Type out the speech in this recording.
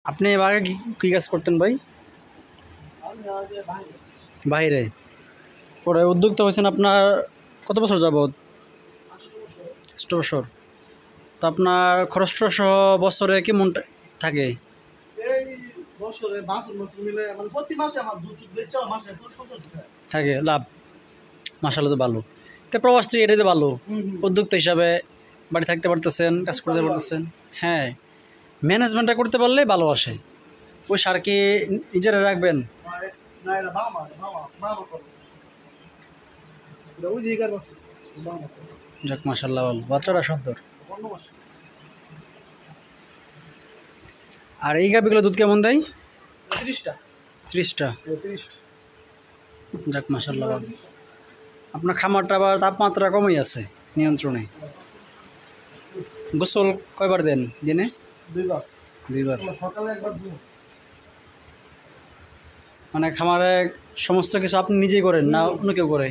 আপনি এর আগে কি কাজ করতেন ভাই? বাইরে। পরে উদ্যোক্তা হয়েছেন আপনার কত বছর যাবত? 8 বছর। তো আপনার খরচ সহ বছরে কেমন থাকে? থাকে লাভ? মাশাআল্লাহ, তো ভালো। তো প্রবাস থেকে এটাই তো ভালো, উদ্যোক্তা হিসাবে বাড়ি থাকতে পারতেছেন, কাজ করতে পারতেছেন। হ্যাঁ, ম্যানেজমেন্টটা করতে পারলে ভালো আসে। ওই সার কি নিজেরা রাখবেন? যাক মাশাআল্লাহ, ভালো, বাচ্চাটা সুন্দর। আর এই গাভিগুলো দুধ কেমন দেয়? 30টা। যাক মাশাআল্লাহ, ভালো। আপনার খামারটা আবার তাপমাত্রা কমই আছে, নিয়ন্ত্রণে। গোসল কয়বার দেন দিনে? 2বার। মানে খামারে সমস্ত কিছু আপনি নিজেই করেন না অন্য কেউ করে?